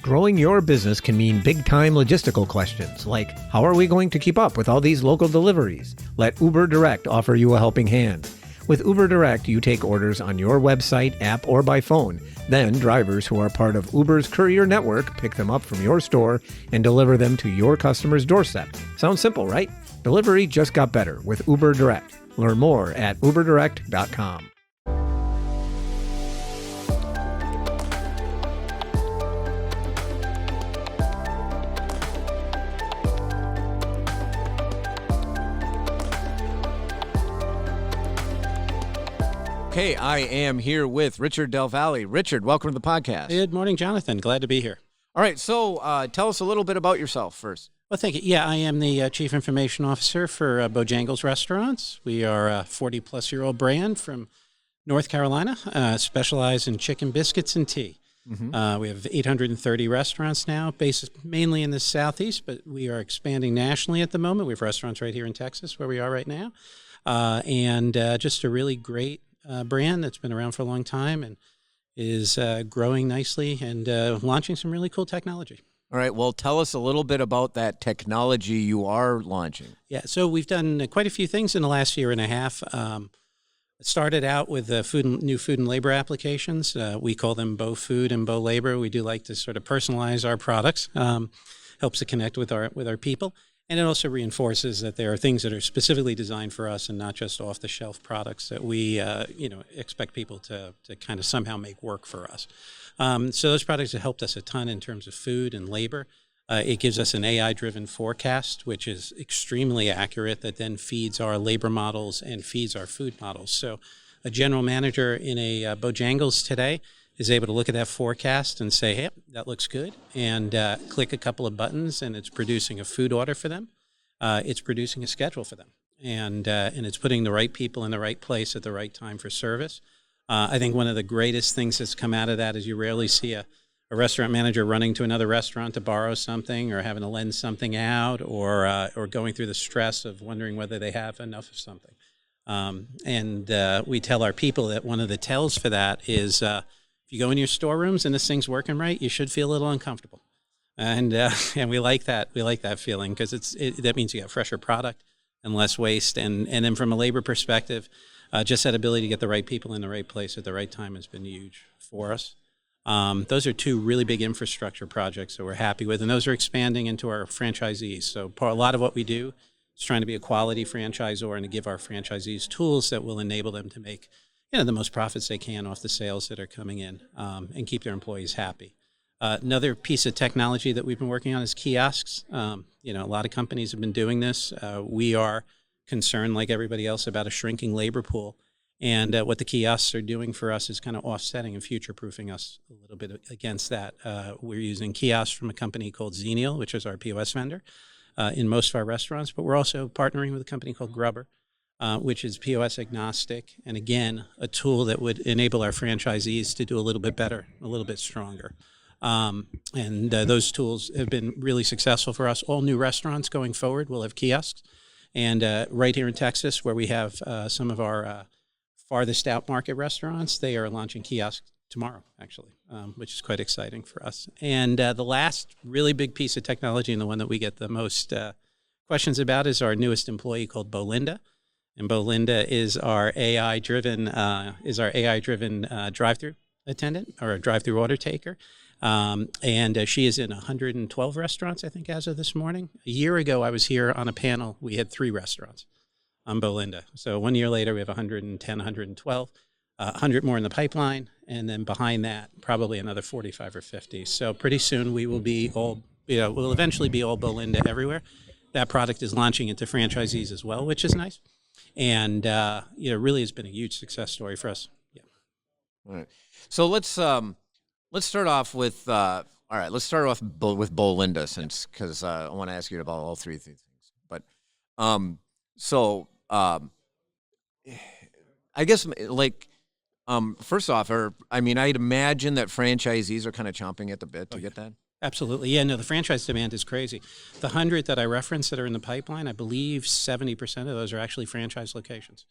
Growing your business can mean big-time logistical questions like, how are we going to keep up with all these local deliveries? Let Uber Direct offer you a helping hand. With Uber Direct, you take orders on your website, app, or by phone. Then drivers who are part of Uber's courier network pick them up from your store and deliver them to your customer's doorstep. Sounds simple, right? Delivery just got better with Uber Direct. Learn more at uberdirect.com. Okay, I am here with Richard Del Valle. Richard, welcome to the podcast. Good morning, Jonathan. Glad to be here. All right, so tell us a little bit about yourself first. Well, thank you. Yeah, I am the Chief Information Officer for Bojangles Restaurants. We are a 40-plus-year-old brand from North Carolina, specialize in chicken biscuits and tea. Mm-hmm. We have 830 restaurants now, based mainly in the Southeast, but we are expanding nationally at the moment. We have restaurants right here in Texas where we are right now, and just a really great brand that's been around for a long time and is growing nicely and launching some really cool technology. All right, well, tell us a little bit about that technology you are launching. Yeah, so we've done quite a few things in the last year and a half. It started out with new food and labor applications. We call them Bo Food and Bo Labor. We do like to sort of personalize our products. Helps to connect with our people. And it also reinforces that there are things that are specifically designed for us and not just off-the-shelf products that we, expect people to kind of somehow make work for us. So those products have helped us a ton in terms of food and labor. It gives us an AI-driven forecast, which is extremely accurate, that then feeds our labor models and feeds our food models. So a general manager in a Bojangles today is able to look at that forecast and say, hey, that looks good, and click a couple of buttons, and it's producing a food order for them. It's producing a schedule for them, and it's putting the right people in the right place at the right time for service. I think one of the greatest things that's come out of that is you rarely see a restaurant manager running to another restaurant to borrow something or having to lend something out or going through the stress of wondering whether they have enough of something. We tell our people that one of the tells for that is if you go in your storerooms and this thing's working right, you should feel a little uncomfortable. And we like that. We like that feeling because that means you got fresher product and less waste. And then from a labor perspective, just that ability to get the right people in the right place at the right time has been huge for us. Those are two really big infrastructure projects that we're happy with, and those are expanding into our franchisees. So a lot of what we do is trying to be a quality franchisor and to give our franchisees tools that will enable them to make the most profits they can off the sales that are coming in and keep their employees happy. Another piece of technology that we've been working on is kiosks. A lot of companies have been doing this. We are concerned, like everybody else, about a shrinking labor pool. And what the kiosks are doing for us is kind of offsetting and future-proofing us a little bit against that. We're using kiosks from a company called Xenial, which is our POS vendor, in most of our restaurants. But we're also partnering with a company called Grubber, which is POS agnostic. And again, a tool that would enable our franchisees to do a little bit better, a little bit stronger. Those tools have been really successful for us. All new restaurants going forward will have kiosks. And right here in Texas, where we have some of our farthest out market restaurants, they are launching kiosks tomorrow, actually, which is quite exciting for us. And the last really big piece of technology, and the one that we get the most questions about, is our newest employee called Bolinda. And Bolinda is our AI-driven drive-thru attendant or a drive-thru order taker. She is in 112 restaurants, I think, as of this morning. A year ago, I was here on a panel. We had 3 restaurants on Bolinda. So 1 year later, we have 110, 112, 100 more in the pipeline. And then behind that, probably another 45 or 50. So pretty soon we will be we'll eventually be all Bolinda everywhere. That product is launching into franchisees as well, which is nice. And, really has been a huge success story for us. Yeah. All right. So let's start off with, let's start off with Bolinda because I want to ask you about all 3 things. But, I guess, first off, I'd imagine that franchisees are kind of chomping at the bit to get that. Absolutely. Yeah, no, the franchise demand is crazy. The 100 that I referenced that are in the pipeline, I believe 70% of those are actually franchise locations.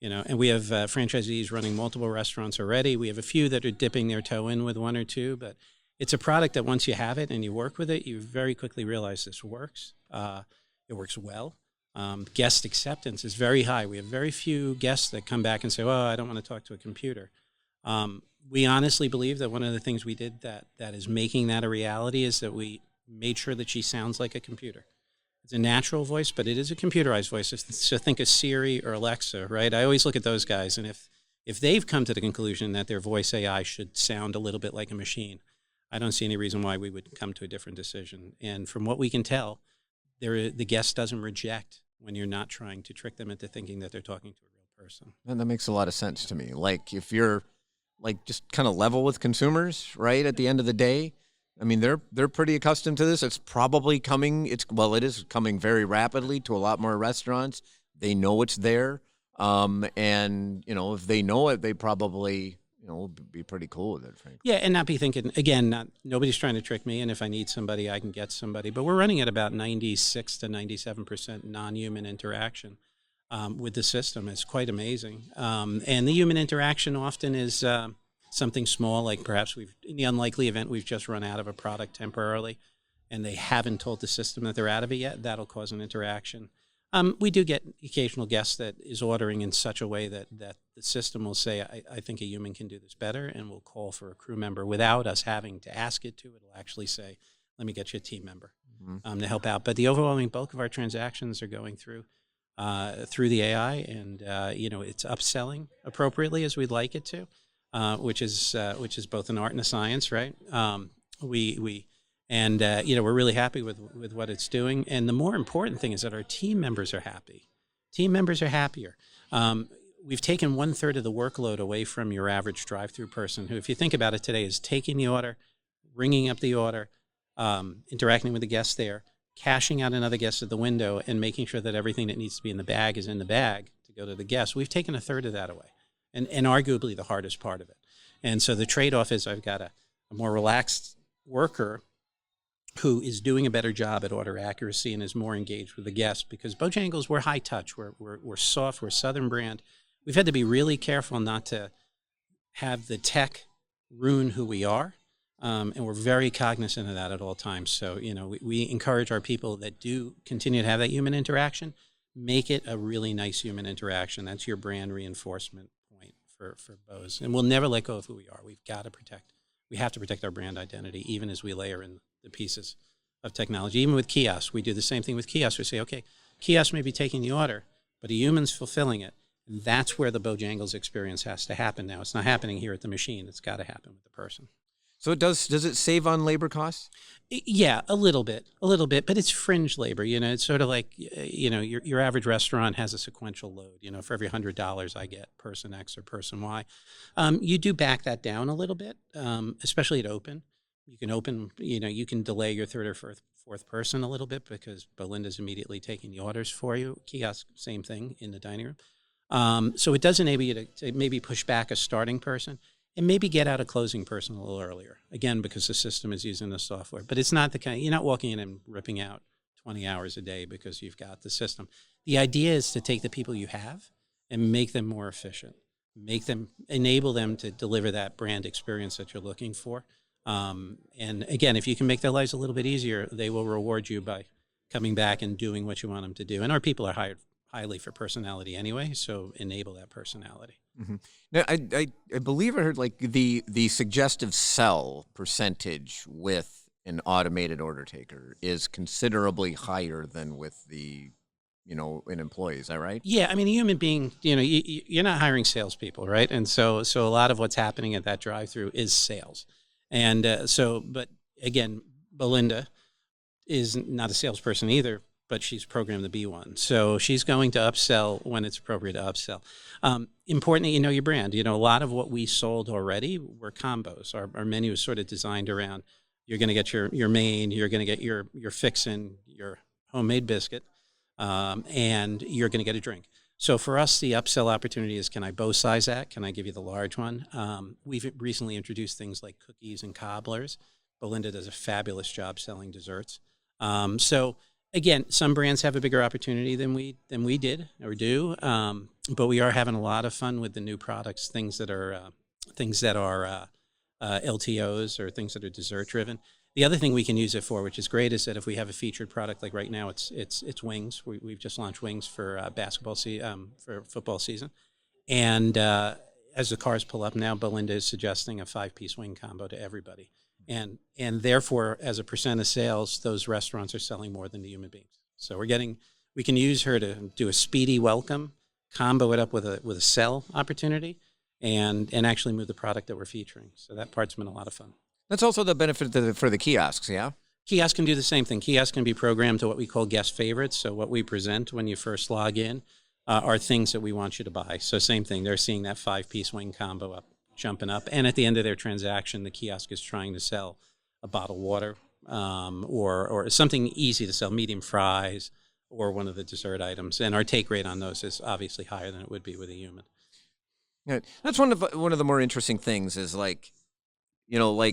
And we have franchisees running multiple restaurants already. We have a few that are dipping their toe in with 1 or 2, but it's a product that once you have it and you work with it, you very quickly realize this works. It works well. Guest acceptance is very high. We have very few guests that come back and say, "Oh, I don't want to talk to a computer." We honestly believe that one of the things we did that is making that a reality is that we made sure that she sounds like a computer. It's a natural voice, but it is a computerized voice. So think of Siri or Alexa, right? I always look at those guys, and if they've come to the conclusion that their voice AI should sound a little bit like a machine, I don't see any reason why we would come to a different decision. And from what we can tell, the guest doesn't reject when you're not trying to trick them into thinking that they're talking to a real person. And that makes a lot of sense to me. Like if you're like just kind of level with consumers, right? At the end of the day, I mean, they're pretty accustomed to this. It's probably coming. It is coming very rapidly to a lot more restaurants. They know it's there. And if they know it, they probably, would be pretty cool with it, frankly. Yeah, and not be thinking, again, nobody's trying to trick me, and if I need somebody, I can get somebody. But we're running at about 96 to 97% non-human interaction with the system. It's quite amazing. And the human interaction often is something small, like perhaps in the unlikely event we've just run out of a product temporarily, and they haven't told the system that they're out of it yet. That'll cause an interaction. We do get occasional guests that is ordering in such a way that the system will say, I think a human can do this better, and will call for a crew member without us having to ask it to. It'll actually say, let me get you a team member to help out. But the overwhelming bulk of our transactions are going through the AI, and it's upselling appropriately as we'd like it to, which is both an art and a science, right? We're really happy with what it's doing. And the more important thing is that our team members are happy. Team members are happier. We've taken 1/3 of the workload away from your average drive-through person who, if you think about it today, is taking the order, ringing up the order, interacting with the guest there, cashing out another guest at the window, and making sure that everything that needs to be in the bag is in the bag to go to the guest. We've taken 1/3 of that away, and arguably the hardest part of it. And so the trade-off is I've got a more relaxed worker who is doing a better job at order accuracy and is more engaged with the guest, because Bojangles, we're high touch, we're soft, we're a Southern brand. We've had to be really careful not to have the tech ruin who we are, and we're very cognizant of that at all times. So, we encourage our people that do continue to have that human interaction, make it a really nice human interaction. That's your brand reinforcement point for Bose. And we'll never let go of who we are. We have to protect our brand identity, even as we layer in the pieces of technology. Even with kiosks, we do the same thing with kiosks. We say, okay, kiosk may be taking the order, but a human's fulfilling it. And that's where the Bojangles experience has to happen now. It's not happening here at the machine. It's got to happen with the person. So does it save on labor costs? Yeah, a little bit, but it's fringe labor. It's sort of like, your average restaurant has a sequential load. For every $100 I get person X or person Y. You do back that down a little bit, especially at open. You can open, you can delay your third or fourth person a little bit because Belinda's immediately taking the orders for you. Kiosk, same thing in the dining room. So it does enable you to maybe push back a starting person and maybe get out a closing person a little earlier. Again, because the system is using the software. But it's not you're not walking in and ripping out 20 hours a day because you've got the system. The idea is to take the people you have and make them more efficient. Enable them to deliver that brand experience that you're looking for. And again, if you can make their lives a little bit easier, they will reward you by coming back and doing what you want them to do. And our people are hired highly for personality anyway, so enable that personality. Mm-hmm. Now, I believe I heard like the suggestive sell percentage with an automated order taker is considerably higher than with the an employee. Is that right? Yeah, I mean, a human being, you're not hiring salespeople, right? And so a lot of what's happening at that drive-through is sales. And but again, Belinda is not a salesperson either, but she's programmed to be one. So she's going to upsell when it's appropriate to upsell. Importantly, your brand. A lot of what we sold already were combos. Our menu is sort of designed around, you're going to get your main, you're going to get your fixin', your homemade biscuit, and you're going to get a drink. So for us, the upsell opportunity is, can I bow size that? Can I give you the large one? We've recently introduced things like cookies and cobblers. Belinda does a fabulous job selling desserts. So again, some brands have a bigger opportunity than we did or do, but we are having a lot of fun with the new products, things that are LTOs or things that are dessert driven. The other thing we can use it for, which is great, is that if we have a featured product, like right now, it's wings. We've just launched wings for for football season, and as the cars pull up now, Belinda is suggesting a 5-piece wing combo to everybody, and therefore, as a percent of sales, those restaurants are selling more than the human beings. So we can use her to do a speedy welcome, combo it up with a sell opportunity, and actually move the product that we're featuring. So that part's been a lot of fun. That's also the benefit for the kiosks, yeah? Kiosks can do the same thing. Kiosks can be programmed to what we call guest favorites. So what we present when you first log in are things that we want you to buy. So same thing. They're seeing that 5-piece wing combo jumping up. And at the end of their transaction, the kiosk is trying to sell a bottled water or something easy to sell, medium fries or one of the dessert items. And our take rate on those is obviously higher than it would be with a human. Yeah, that's one of the more interesting things is like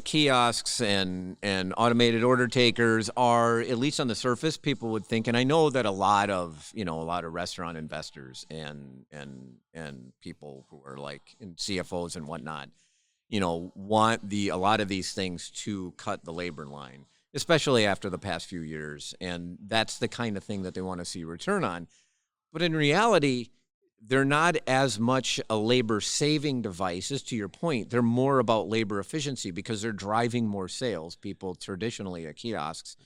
kiosks and automated order takers are, at least on the surface, people would think, and I know that a lot of restaurant investors and people who are like in CFOs and whatnot, want a lot of these things to cut the labor line, especially after the past few years, and that's the kind of thing that they want to see return on. But in reality, they're not as much a labor-saving device, as to your point. They're more about labor efficiency because they're driving more sales. People traditionally at kiosks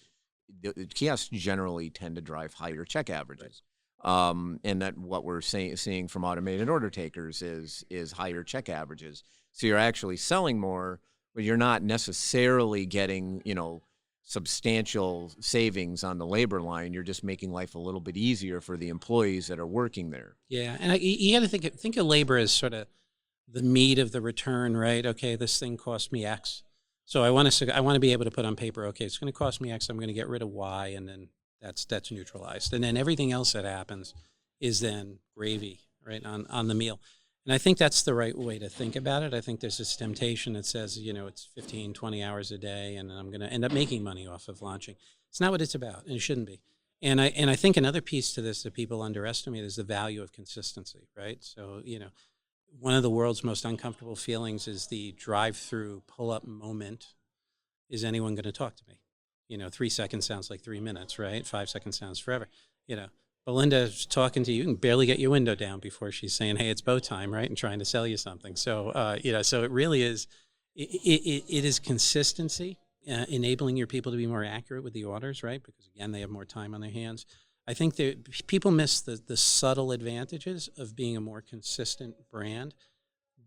generally tend to drive higher check averages. Right. And that what we're seeing from automated order takers is higher check averages. So you're actually selling more, but you're not necessarily getting, substantial savings on the labor line. You're just making life a little bit easier for the employees that are working there. Yeah, and you got to think of labor as sort of the meat of the return, right? Okay, this thing cost me X, so I want to be able to put on paper, okay, it's going to cost me X. I'm going to get rid of Y, and then that's neutralized, and then everything else that happens is then gravy, right, on the meal. And I think that's the right way to think about it. I think there's this temptation that says, it's 15, 20 hours a day, and I'm going to end up making money off of launching. It's not what it's about, and it shouldn't be. And I think another piece to this that people underestimate is the value of consistency, right? So, one of the world's most uncomfortable feelings is the drive-through pull-up moment. Is anyone going to talk to me? 3 seconds sounds like 3 minutes, right? 5 seconds sounds forever. Belinda's talking to you and barely get your window down before she's saying, hey, it's bow time, right? And trying to sell you something. So, so it really is, it is consistency, enabling your people to be more accurate with the orders, right? Because again, they have more time on their hands. I think that people miss the subtle advantages of being a more consistent brand,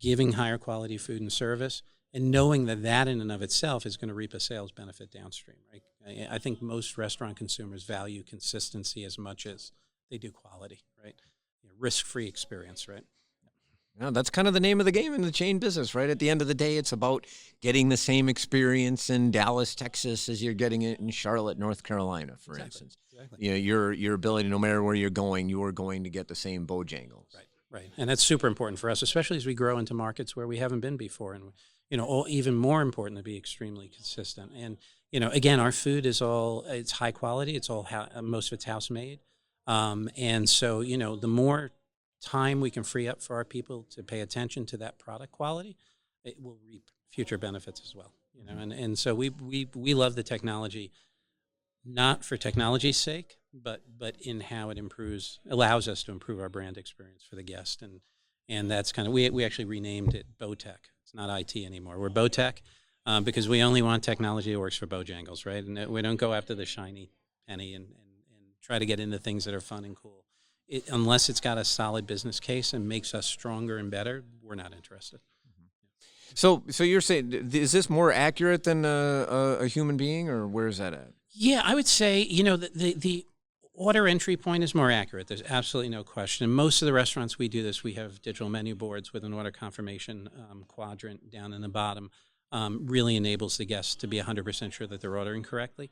giving higher quality food and service, and knowing that in and of itself is going to reap a sales benefit downstream, right? I think most restaurant consumers value consistency as much as they do quality, right? Risk-free experience, right? Yeah, that's kind of the name of the game in the chain business, right? At the end of the day, it's about getting the same experience in Dallas, Texas, as you're getting it in Charlotte, North Carolina, for instance. Exactly. Your ability, no matter where you're going, you are going to get the same Bojangles. Right. And that's super important for us, especially as we grow into markets where we haven't been before. And, even more important to be extremely consistent. And, again, our food it's high quality. It's most of it's house made. And so, the more time we can free up for our people to pay attention to that product quality, it will reap future benefits as well. And so we love the technology, not for technology's sake, but in how it allows us to improve our brand experience for the guest. And that's kind of, we actually renamed it Botech. It's not IT anymore. We're Botech because we only want technology that works for Bojangles, right? And we don't go after the shiny penny and try to get into things that are fun and cool. Unless it's got a solid business case and makes us stronger and better, we're not interested. So you're saying, is this more accurate than a human being, or where is that at? Yeah, I would say, the order entry point is more accurate. There's absolutely no question. In most of the restaurants we do this, we have digital menu boards with an order confirmation quadrant down in the bottom. Really enables the guests to be 100% sure that they're ordering correctly.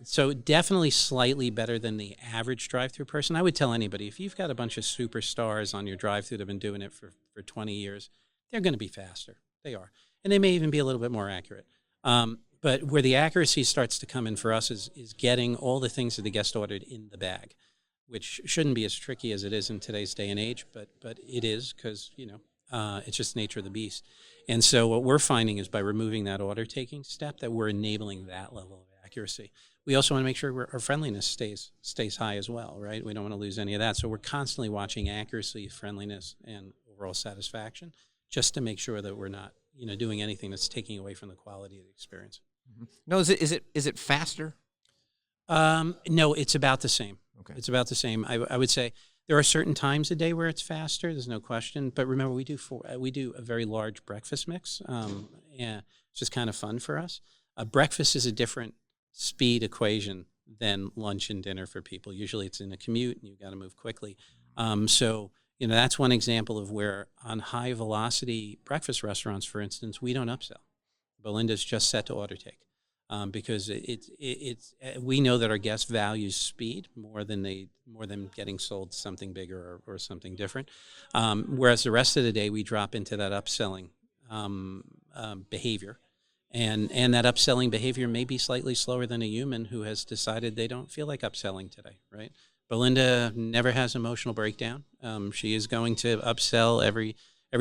So definitely slightly better than the average drive-through person. I would tell anybody, if you've got a bunch of superstars on your drive-through that have been doing it for 20 years, they're going to be faster. They are. And they may even be a little bit more accurate. But where the accuracy starts to come in for us is getting all the things that the guest ordered in the bag, which shouldn't be as tricky as it is in today's day and age, but it is because, it's just the nature of the beast. And so what we're finding is by removing that order taking step that we're enabling that level of accuracy. We also want to make sure our friendliness stays high as well, right? We don't want to lose any of that. So we're constantly watching accuracy, friendliness, and overall satisfaction, just to make sure that we're not, doing anything that's taking away from the quality of the experience. Mm-hmm. No, is it faster? No, it's about the same. Okay. It's about the same. I would say there are certain times a day where it's faster. There's no question. But remember, we do a very large breakfast mix. Yeah, it's just kind of fun for us. Breakfast is a different speed equation than lunch and dinner for people. Usually it's in a commute and you've got to move quickly. So, that's one example of where on high velocity breakfast restaurants, for instance, we don't upsell. Belinda's just set to order take because we know that our guest values speed more than getting sold something bigger or something different. Whereas the rest of the day we drop into that upselling behavior. And that upselling behavior may be slightly slower than a human who has decided they don't feel like upselling today, right? Belinda never has emotional breakdown. She is going to upsell every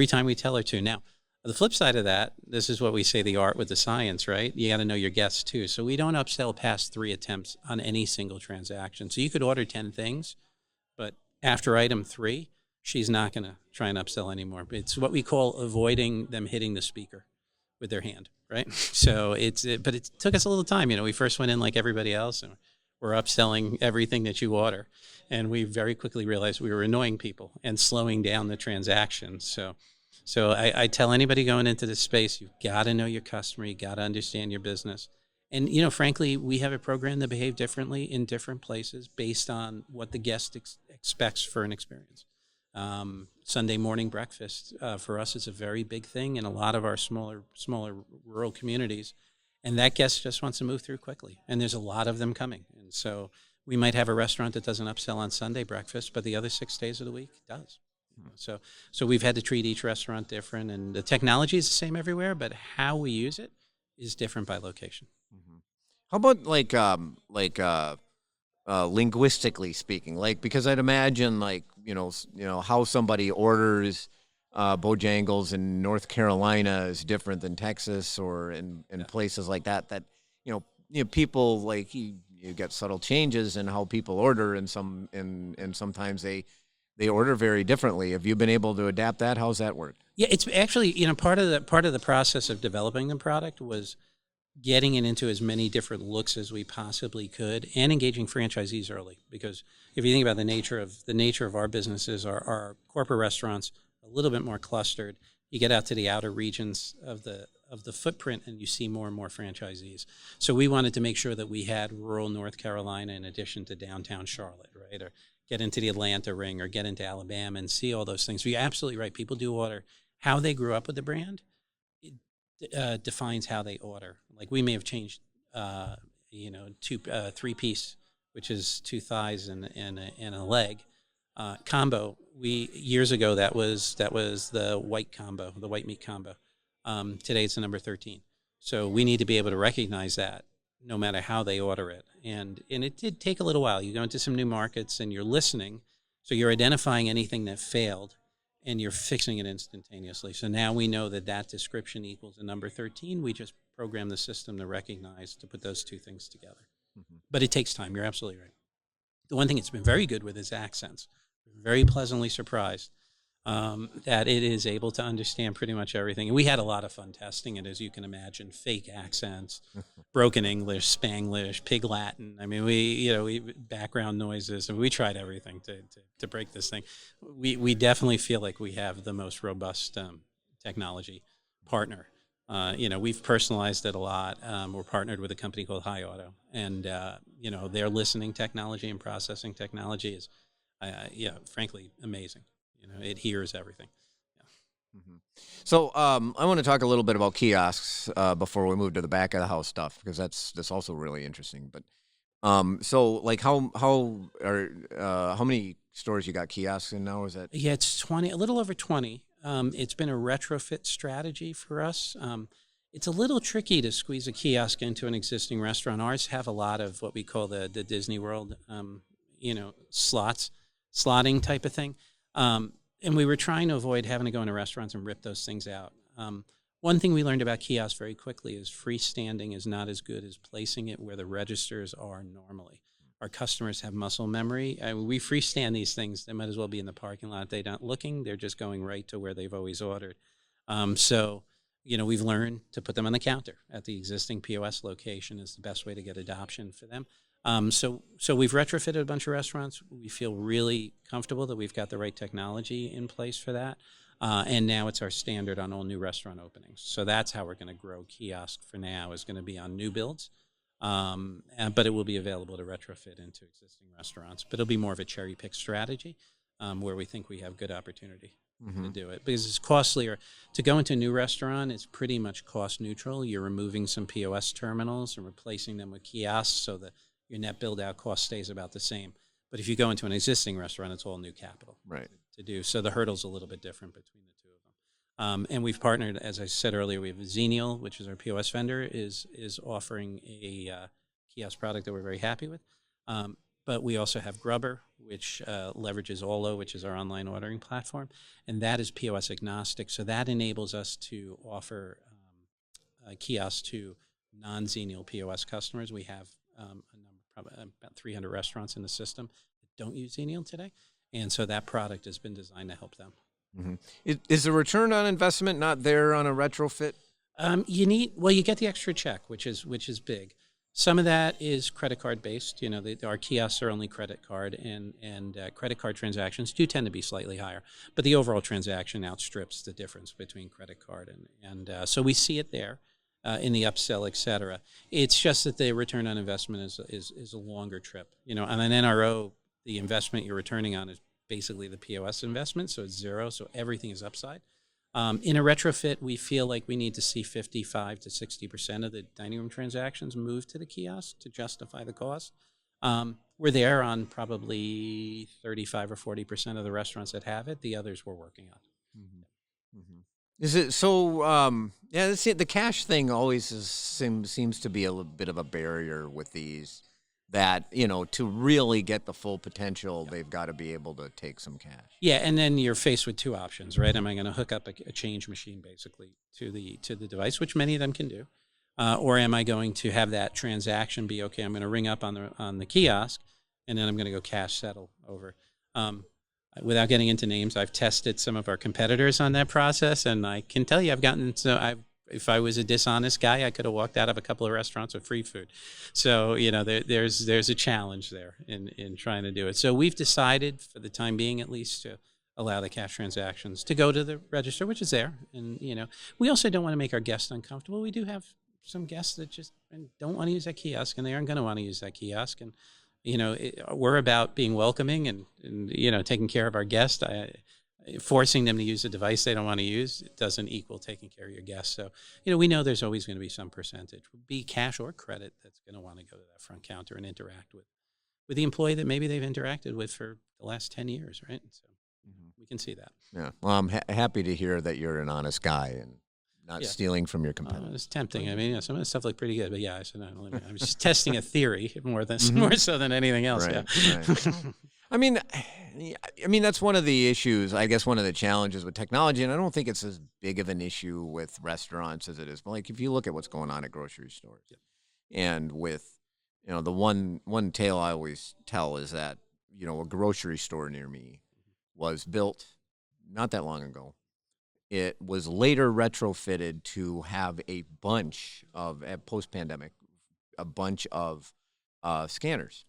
time we tell her to. Now, the flip side of that, this is what we say the art with the science, right? You got to know your guests too. So we don't upsell past 3 attempts on any single transaction. So you could order 10 things, but after item 3, she's not going to try and upsell anymore. It's what we call avoiding them hitting the speaker with their hand, right? So but it took us a little time. We first went in like everybody else, and we're upselling everything that you order, and we very quickly realized we were annoying people and slowing down the transaction. So I tell anybody going into this space, you've got to know your customer, you got to understand your business, and frankly, we have a program that behave differently in different places based on what the guest expects for an experience. Sunday morning breakfast for us is a very big thing in a lot of our smaller rural communities, and that guest just wants to move through quickly, and there's a lot of them coming. And so we might have a restaurant that doesn't upsell on Sunday breakfast, but the other 6 days of the week does. So we've had to treat each restaurant different, and the technology is the same everywhere, but how we use it is different by location. Mm-hmm. How about linguistically speaking, because I'd imagine how somebody orders Bojangles in North Carolina is different than Texas or in places like that. That people you get subtle changes in how people order, and sometimes they order very differently. Have you been able to adapt that? How's that work? Yeah, it's actually part of the process of developing the product was getting it into as many different looks as we possibly could, and engaging franchisees early. Because if you think about the nature of our businesses, our corporate restaurants a little bit more clustered. You get out to the outer regions of the footprint, and you see more and more franchisees. So we wanted to make sure that we had rural North Carolina in addition to downtown Charlotte, right? Or get into the Atlanta ring, or get into Alabama and see all those things. So you're absolutely right. People do order. How they grew up with the brand defines how they order. Like we may have changed, 3-piece, which is 2 thighs and a leg combo. Years ago that was the white combo, the white meat combo. Today it's the number 13. So we need to be able to recognize that no matter how they order it. And it did take a little while. You go into some new markets and you're listening, so you're identifying anything that failed, and you're fixing it instantaneously. So now we know that description equals a number 13. We just program the system to recognize, to put those 2 things together. Mm-hmm. But it takes time. You're absolutely right. The one thing it's been very good with is accents. We're very pleasantly surprised that it is able to understand pretty much everything. And we had a lot of fun testing it, as you can imagine. Fake accents, broken English, Spanglish, Pig Latin. I mean, we background noises, and we tried everything to break this thing. We definitely feel like we have the most robust technology partner. We've personalized it a lot. We're partnered with a company called Hi Auto, and their listening technology and processing technology is, frankly, amazing. It hears everything. Yeah. Mm-hmm. So I want to talk a little bit about kiosks before we move to the back of the house stuff, because that's also really interesting. But so how many stores you got kiosks in now? Is that? Yeah, it's 20, a little over 20. It's been a retrofit strategy for us. It's a little tricky to squeeze a kiosk into an existing restaurant. Ours have a lot of what we call the Disney World, slotting type of thing. And we were trying to avoid having to go into restaurants and rip those things out. One One thing we learned about kiosks very quickly is freestanding is not as good as placing it where the registers are normally. Our customers have muscle memory. We freestand these things. They might as well be in the parking lot. They're not looking. They're just going right to where they've always ordered. So, we've learned to put them on the counter at the existing POS location is the best way to get adoption for them. So we've retrofitted a bunch of restaurants. We feel really comfortable that we've got the right technology in place for that. And now it's our standard on all new restaurant openings. So that's how we're going to grow kiosk for now, is going to be on new builds. But it will be available to retrofit into existing restaurants. But it'll be more of a cherry pick strategy where we think we have good opportunity to do it. Because it's costlier. To go into a new restaurant, it's pretty much cost neutral. You're removing some POS terminals and replacing them with kiosks so that your net build-out cost stays about the same. But if you go into an existing restaurant, it's all new capital to do. So the hurdle's a little bit different between the two of them. And we've partnered, as I said earlier, we have Xenial, which is our POS vendor, is offering a kiosk product that we're very happy with. But we also have Grubber, which leverages Olo, which is our online ordering platform. And that is POS agnostic. So that enables us to offer kiosks to non-Xenial POS customers. We have probably about 300 restaurants in the system that don't use Xenial today. And so that product has been designed to help them. Is the return on investment not there on a retrofit? You get the extra check, which is big. Some of that is credit card based. Our kiosks are only credit card, and credit card transactions do tend to be slightly higher. But the overall transaction outstrips the difference between credit card and so we see it there. In the upsell, et cetera. It's just that the return on investment is a longer trip. On an NRO, the investment you're returning on is basically the POS investment, so it's zero, so everything is upside. In a retrofit, we feel like we need to see 55 to 60% of the dining room transactions move to the kiosk to justify the cost. We're there on probably 35 or 40% of the restaurants that have it. The others we're working on. Is it so? The cash thing always seems to be a little bit of a barrier with these. That to really get the full potential, they've got to be able to take some cash. Yeah, and then you're faced with two options, right? Am I going to hook up a change machine basically to the device, which many of them can do, or am I going to have that transaction be okay? I'm going to ring up on the kiosk, and then I'm going to go cash settle over. Without getting into names, I've tested some of our competitors on that process, and I can tell you if I was a dishonest guy, I could have walked out of a couple of restaurants with free food. So, there's a challenge there in trying to do it. So we've decided, for the time being at least, to allow the cash transactions to go to the register, which is there. And, we also don't want to make our guests uncomfortable. We do have some guests that just don't want to use that kiosk, and they aren't going to want to use that kiosk. And we're about being welcoming and taking care of our guests. Forcing them to use a device they don't want to use doesn't equal taking care of your guests. So, we know there's always going to be some percentage, be cash or credit, that's going to want to go to that front counter and interact with the employee that maybe they've interacted with for the last 10 years, right? So we can see that. Yeah. Well, I'm happy to hear that you're an honest guy and not stealing from your competitors. It's tempting. I mean, some of the stuff looked pretty good, but I said, I was just testing a theory more so than anything else. Right, right. I mean, that's one of the issues, I guess one of the challenges with technology, and I don't think it's as big of an issue with restaurants as it is. But like if you look at what's going on at grocery stores, and with, the one tale I always tell is that, a grocery store near me was built not that long ago. It was later retrofitted to have a bunch of, post-pandemic, a bunch of scanners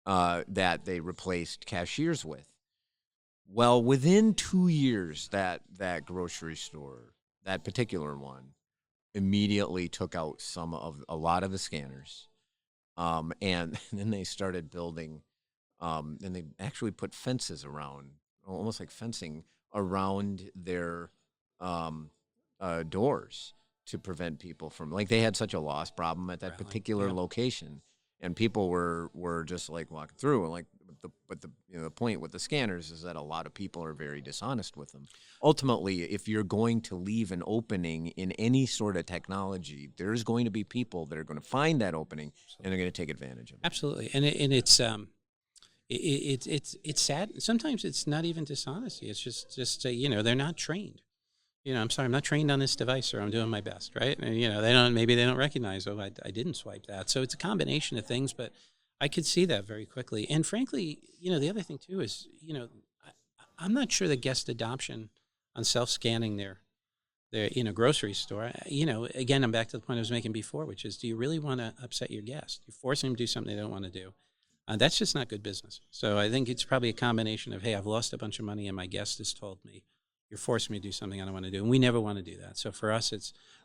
that they replaced cashiers with. Well, within 2 years, that grocery store, that particular one, immediately took out a lot of the scanners, and then they started building, and they actually put fences around, almost like fencing around their doors to prevent people from, like, they had such a loss problem at that particular location, and people were just like walking through, and like the point with the scanners is that a lot of people are very dishonest with them. Ultimately, if you're going to leave an opening in any sort of technology, there's going to be people that are going to find that opening and they're going to take advantage of it. Absolutely, and it's sad. Sometimes it's not even dishonesty. It's just they're not trained. I'm sorry, I'm not trained on this device, or I'm doing my best, right? And, maybe they don't recognize, oh, I didn't swipe that. So it's a combination of things, but I could see that very quickly. And frankly, the other thing too is, I'm not sure the guest adoption on self-scanning their in a grocery store, again, I'm back to the point I was making before, which is, do you really want to upset your guest? You're forcing them to do something they don't want to do. That's just not good business. So I think it's probably a combination of, hey, I've lost a bunch of money and my guest has told me, you're forcing me to do something I don't want to do. And we never want to do that. So for us,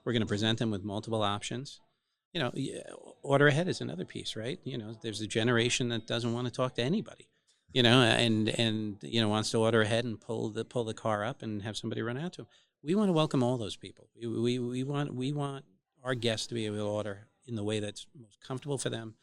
we're going to present them with multiple options. Order ahead is another piece, right? There's a generation that doesn't want to talk to anybody, and wants to order ahead and pull the car up and have somebody run out to them. We want to welcome all those people. We want our guests to be able to order in the way that's most comfortable for them,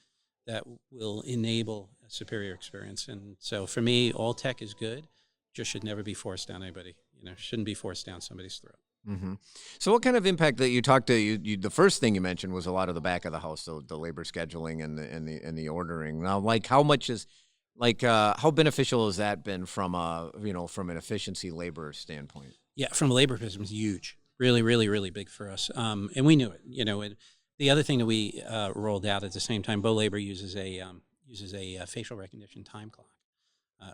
that will enable a superior experience. And so for me, all tech is good, just should never be forced down anybody. Shouldn't be forced down somebody's throat. Mm-hmm. So what kind of impact that you talked to, you the first thing you mentioned was a lot of the back of the house, so the labor scheduling and the ordering. Now, like, how much is, how beneficial has that been from from an efficiency labor standpoint? Yeah, from a labor perspective, huge. Really, really, really big for us. And we knew it. The other thing that we rolled out at the same time, Bo Labor uses a facial recognition time clock,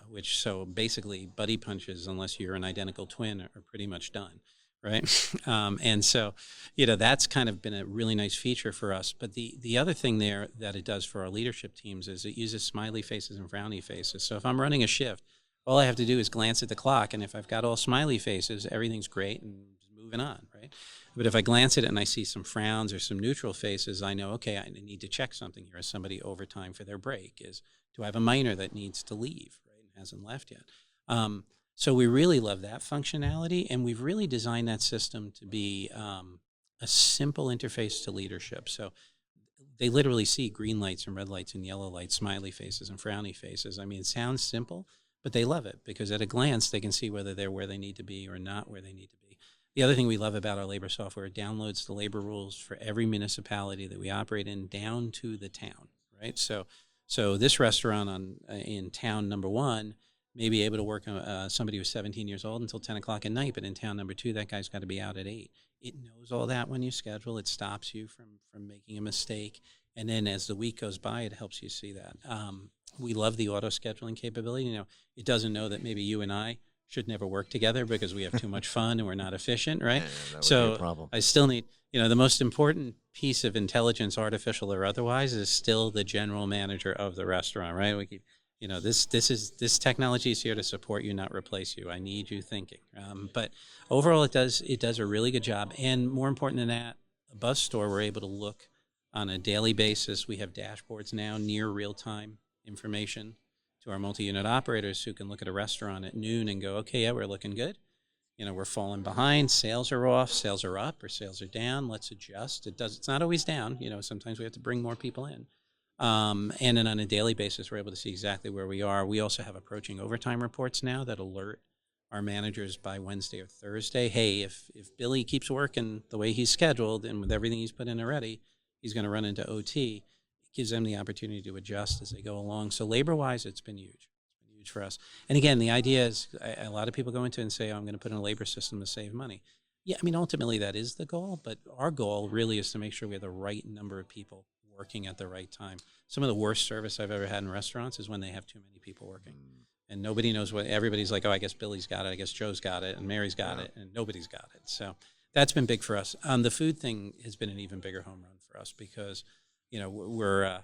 which so basically buddy punches, unless you're an identical twin, are pretty much done, right? And so, that's kind of been a really nice feature for us. But the other thing there that it does for our leadership teams is it uses smiley faces and frowny faces. So if I'm running a shift, all I have to do is glance at the clock, and if I've got all smiley faces, everything's great and just moving on, right? But if I glance at it and I see some frowns or some neutral faces, I know, okay, I need to check something here. Is somebody overtime for their break? Do I have a minor that needs to leave, right, and hasn't left yet? So we really love that functionality, and we've really designed that system to be a simple interface to leadership. So they literally see green lights and red lights and yellow lights, smiley faces and frowny faces. I mean, it sounds simple, but they love it because at a glance, they can see whether they're where they need to be or not where they need to be. The other thing we love about our labor software, it downloads the labor rules for every municipality that we operate in down to the town, right? So this restaurant in town number 1 may be able to work somebody who's 17 years old until 10 o'clock at night, but in town number 2, that guy's got to be out at 8. It knows all that when you schedule. It stops you from making a mistake. And then as the week goes by, it helps you see that. We love the auto scheduling capability. It doesn't know that maybe you and I should never work together because we have too much fun and we're not efficient, right? Yeah, that would be a So problem. I still need, the most important piece of intelligence, artificial or otherwise, is still the general manager of the restaurant, right? We keep, this technology is here to support you, not replace you. I need you thinking. But overall, it does a really good job. And more important than that, a buzz store, we're able to look on a daily basis. We have dashboards now, near real-time information to our multi-unit operators who can look at a restaurant at noon and go, okay, yeah, we're looking good. We're falling behind. Sales are off, sales are up, or sales are down. Let's adjust. It's not always down. Sometimes we have to bring more people in. And then on a daily basis, we're able to see exactly where we are. We also have approaching overtime reports now that alert our managers by Wednesday or Thursday. Hey, if Billy keeps working the way he's scheduled and with everything he's put in already, he's going to run into OT. It gives them the opportunity to adjust as they go along. So labor-wise, it's been huge. It's been huge for us. And again, the idea is a lot of people go into it and say, oh, I'm going to put in a labor system to save money. Yeah, ultimately that is the goal, but our goal really is to make sure we have the right number of people working at the right time. Some of the worst service I've ever had in restaurants is when they have too many people working. And nobody knows what, everybody's like, oh, I guess Billy's got it, I guess Joe's got it, and Mary's got it, and nobody's got it. So that's been big for us. The food thing has been an even bigger home run for us because, we're a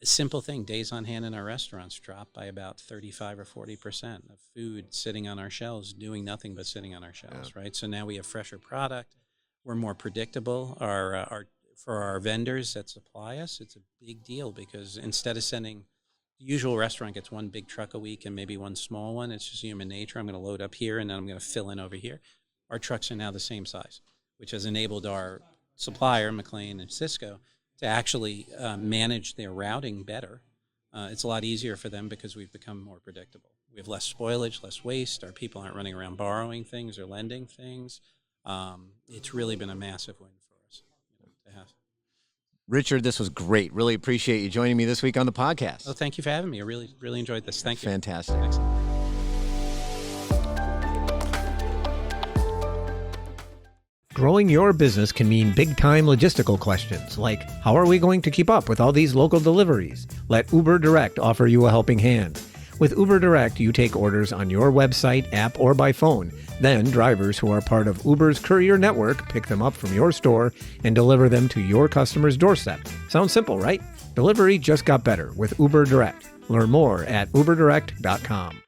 simple thing. Days on hand in our restaurants dropped by about 35 or 40% of food sitting on our shelves, doing nothing but sitting on our shelves, right? So now we have fresher product. We're more predictable. For our vendors that supply us, it's a big deal because instead of sending, the usual restaurant gets one big truck a week and maybe one small one. It's just human nature. I'm going to load up here and then I'm going to fill in over here. Our trucks are now the same size, which has enabled our supplier, McLean and Cisco, to actually manage their routing better. It's a lot easier for them because we've become more predictable. We have less spoilage, less waste. Our people aren't running around borrowing things or lending things. It's really been a massive win for us to have. Richard, this was great. Really appreciate you joining me this week on the podcast. Well, thank you for having me. I really, really enjoyed this. Thank you. Fantastic. Thanks. Growing your business can mean big-time logistical questions like, how are we going to keep up with all these local deliveries? Let Uber Direct offer you a helping hand. With Uber Direct, you take orders on your website, app, or by phone. Then drivers who are part of Uber's courier network pick them up from your store and deliver them to your customer's doorstep. Sounds simple, right? Delivery just got better with Uber Direct. Learn more at uberdirect.com.